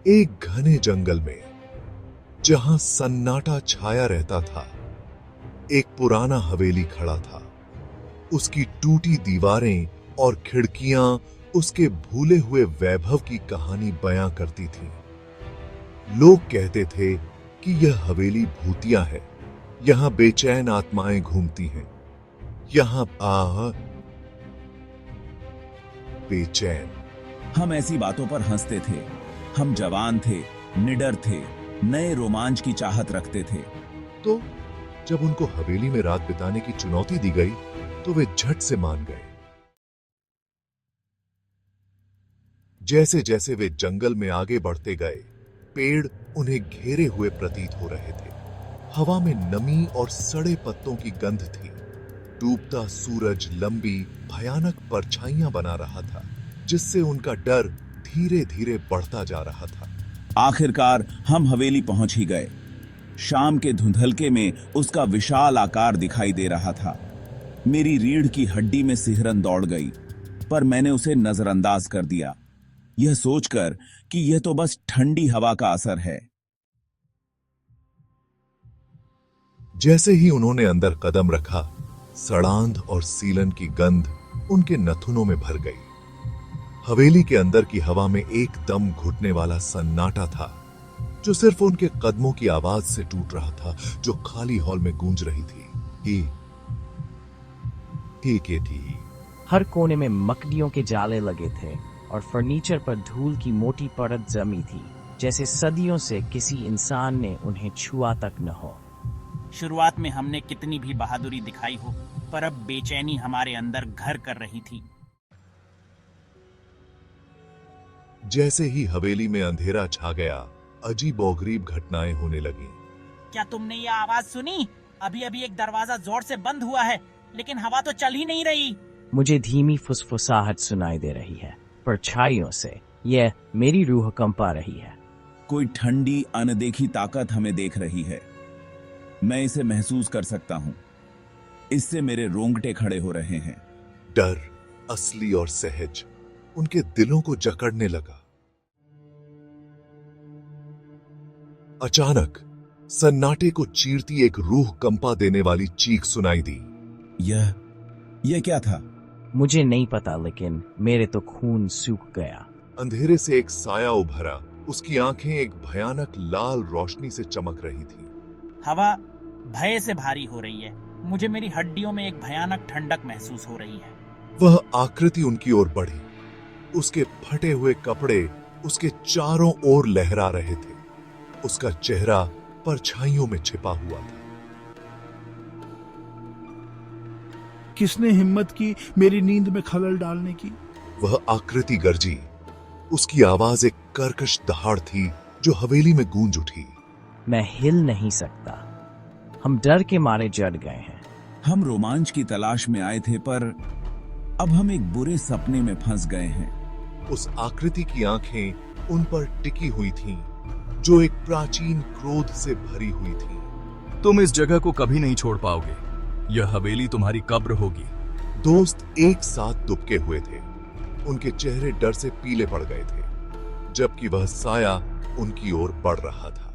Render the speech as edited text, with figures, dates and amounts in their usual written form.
एक घने जंगल में, जहां सन्नाटा छाया रहता था, एक पुराना हवेली खड़ा था। उसकी टूटी दीवारें और खिड़कियां उसके भूले हुए वैभव की कहानी बयां करती थीं। लोग कहते थे कि यह हवेली भूतिया है, यहां बेचैन आत्माएं घूमती हैं, यहां बेचैन। हम ऐसी बातों पर हंसते थे। हम जवान थे, निडर थे, नए रोमांच की चाहत रखते थे। तो जब उनको हवेली में रात बिताने की चुनौती दी गई तो वे झट से मान गए। जैसे जैसे वे जंगल में आगे बढ़ते गए, पेड़ उन्हें घेरे हुए प्रतीत हो रहे थे। हवा में नमी और सड़े पत्तों की गंध थी। डूबता सूरज लंबी भयानक परछाइयां बना रहा था, जिससे उनका डर धीरे धीरे बढ़ता जा रहा था। आखिरकार हम हवेली पहुंच ही गए। शाम के धुंधलके में उसका विशाल आकार दिखाई दे रहा था। मेरी रीढ़ की हड्डी में सिहरन दौड़ गई, पर मैंने उसे नजरअंदाज कर दिया, यह सोचकर कि यह तो बस ठंडी हवा का असर है। जैसे ही उन्होंने अंदर कदम रखा, सड़ांध और सीलन की गंध उनके नथुनों में भर गई। हवेली के अंदर की हवा में एकदम घुटने वाला सन्नाटा था, जो सिर्फ उनके कदमों की आवाज से टूट रहा था, जो खाली हॉल में गूंज रही थी। थी। हर कोने में मकड़ियों के जाले लगे थे और फर्नीचर पर धूल की मोटी परत जमी थी, जैसे सदियों से किसी इंसान ने उन्हें छुआ तक न हो। शुरुआत में हमने कितनी भी बहादुरी दिखाई हो, पर अब बेचैनी हमारे अंदर घर कर रही थी। जैसे ही हवेली में अंधेरा छा गया, अजीबोगरीब घटनाएं होने लगीं। क्या तुमने ये आवाज सुनी? अभी अभी एक दरवाजा जोर से बंद हुआ है, लेकिन हवा तो चल ही नहीं रही। मुझे धीमी फुसफुसाहट सुनाई दे रही है, परछाइयों से यह मेरी रूह कंपा रही है। कोई ठंडी अनदेखी ताकत हमें देख रही है। मैं इसे महसूस कर सकता हूं। इससे मेरे रोंगटे खड़े हो रहे हैं। डर, असली और सहज, उनके दिलों को जकड़ने लगा। अचानक सन्नाटे को चीरती एक रूह कंपा देने वाली चीख सुनाई दी। यह क्या था? मुझे नहीं पता, लेकिन मेरे तो खून सूख गया। अंधेरे से एक साया उभरा। उसकी आंखें एक भयानक लाल रोशनी से चमक रही थी। हवा भय से भारी हो रही है। मुझे मेरी हड्डियों में एक भयानक ठंडक महसूस हो रही है। वह आकृति उनकी ओर बढ़ी। उसके फटे हुए कपड़े उसके चारों ओर लहरा रहे थे। उसका चेहरा परछाइयों में छिपा हुआ था। किसने हिम्मत की मेरी नींद में खलल डालने की? वह आकृति गरजी। उसकी आवाज एक कर्कश दहाड़ थी जो हवेली में गूंज उठी। मैं हिल नहीं सकता। हम डर के मारे जड़ गए हैं। हम रोमांच की तलाश में आए थे, पर अब हम एक बुरे सपने में फंस गए हैं। उस आकृति की आंखें उन पर टिकी हुई थीं, जो एक प्राचीन क्रोध से भरी हुई थी। तुम इस जगह को कभी नहीं छोड़ पाओगे। यह हवेली तुम्हारी कब्र होगी। दोस्त एक साथ दुबके हुए थे। उनके चेहरे डर से पीले पड़ गए थे, जबकि वह साया उनकी ओर बढ़ रहा था।